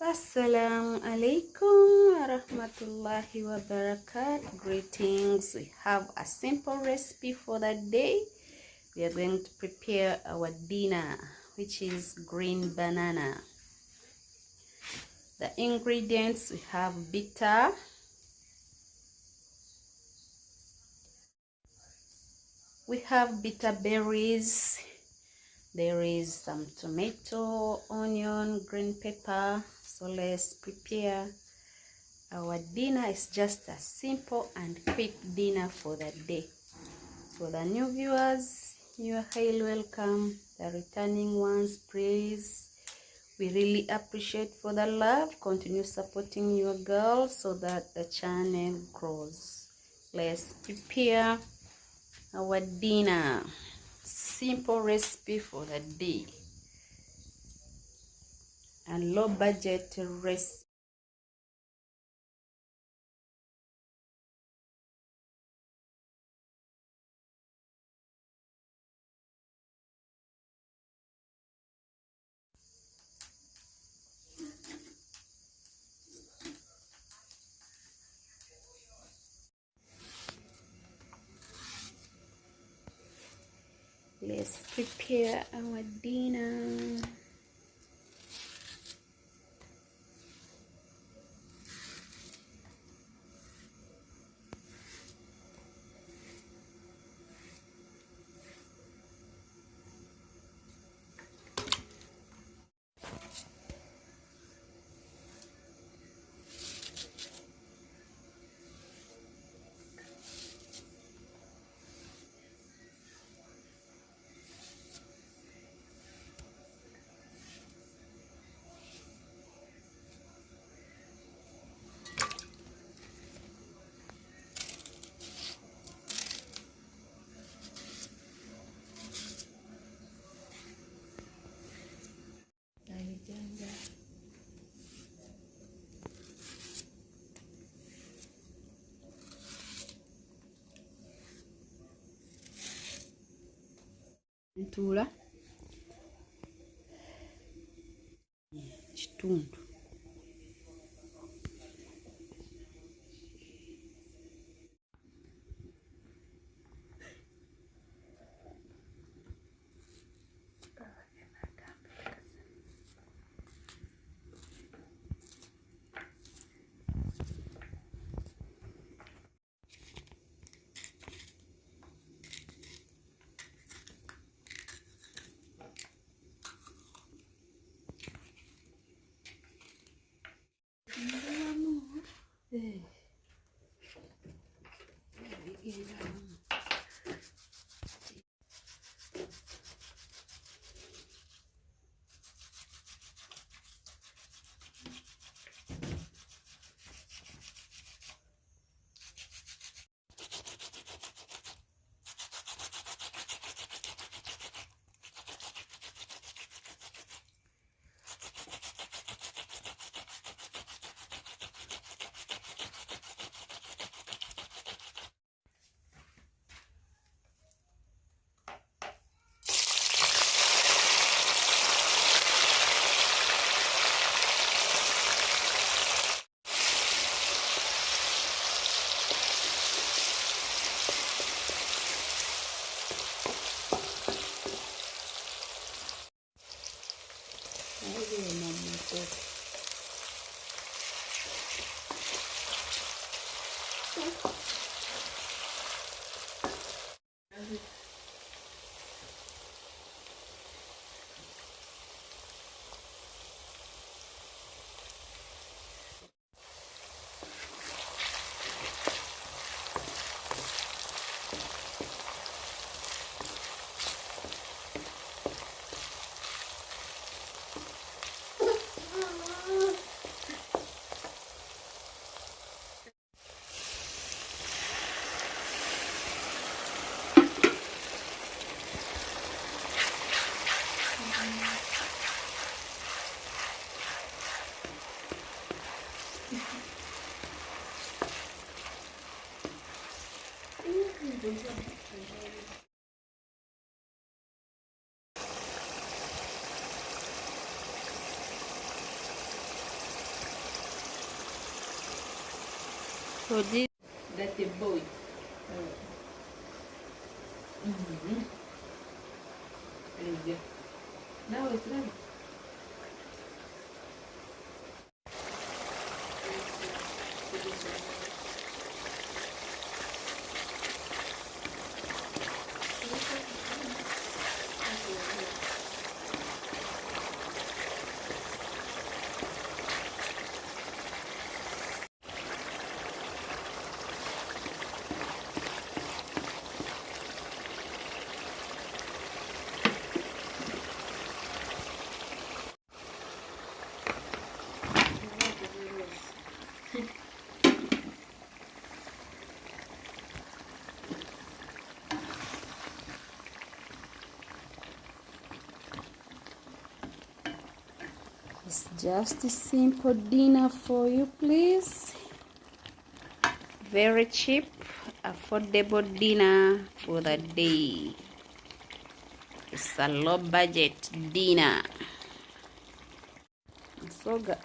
Assalamu alaikum warahmatullahi wabarakatuh. Greetings. We have a simple recipe for the day. We are going to prepare our dinner, which is green banana. The ingredients: we have bitter, we have bitter berries, there is some tomato, onion, green pepper. So let's prepare our dinner. Is just a simple and quick dinner for the day. For the new viewers, you are highly welcome. The returning ones, please, we really appreciate for the love. Continue supporting your girl so that the channel grows. Let's prepare our dinner. Simple recipe for the day and low budget recipe. Let's prepare our dinner. Ntula kitundu. So this that the boy. There you go. Now it's ready. It's just a simple dinner for you, please. Very cheap, affordable dinner for the day. It's a low budget dinner. So good.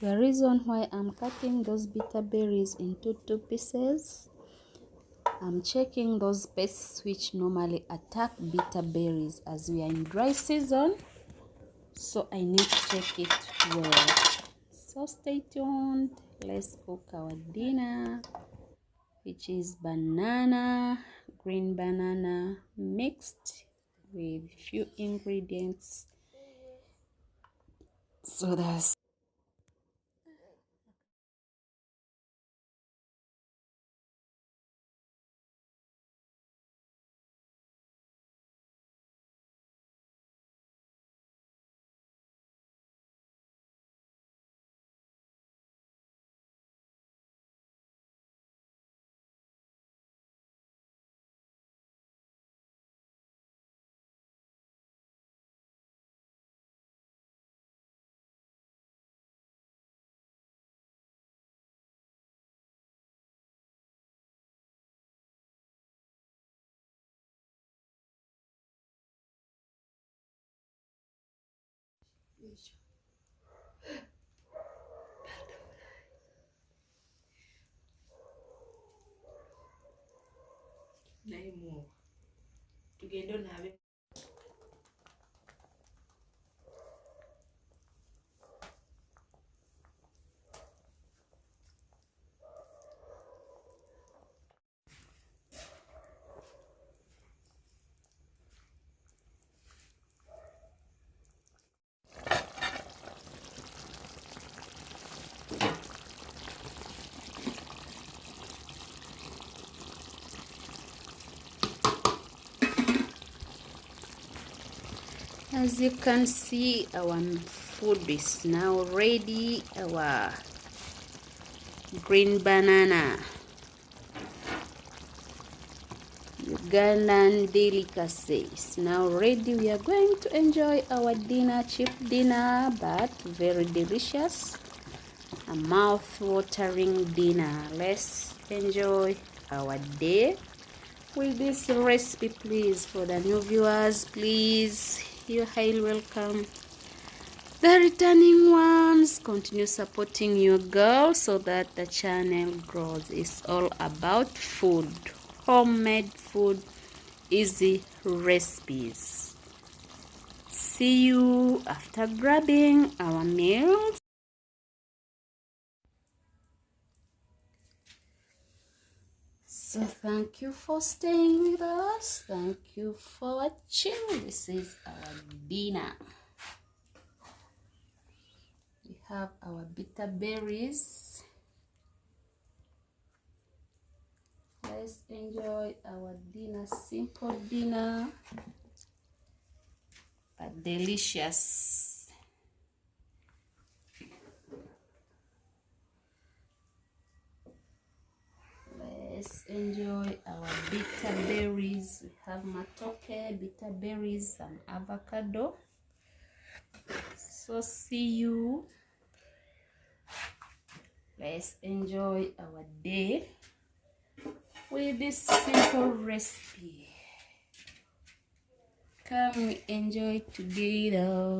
The reason why I'm cutting those bitter berries into 2 pieces, I'm checking those pests which normally attack bitter berries as we are in dry season, so I need to check it well. So stay tuned. Let's cook our dinner, which is green banana mixed with few ingredients. So that's as you can see, our food is now ready. Our green banana, Ugandan delicacy, is now ready. We are going to enjoy our dinner, cheap dinner, but very delicious. A mouth-watering dinner. Let's enjoy our day with this recipe, please. For the new viewers, please, you're highly welcome. The returning ones, continue supporting your girl so that the channel grows. It's all about food, homemade food, easy recipes. See you after grabbing our meals. So thank you for staying with us. Thank you for watching. This is our dinner. We have our bitter berries. Let's enjoy our dinner, simple dinner. but delicious. Let's enjoy our bitter berries. We have matoke, bitter berries, some avocado. So see you. Let's enjoy our day with this simple recipe. Come, we enjoy together.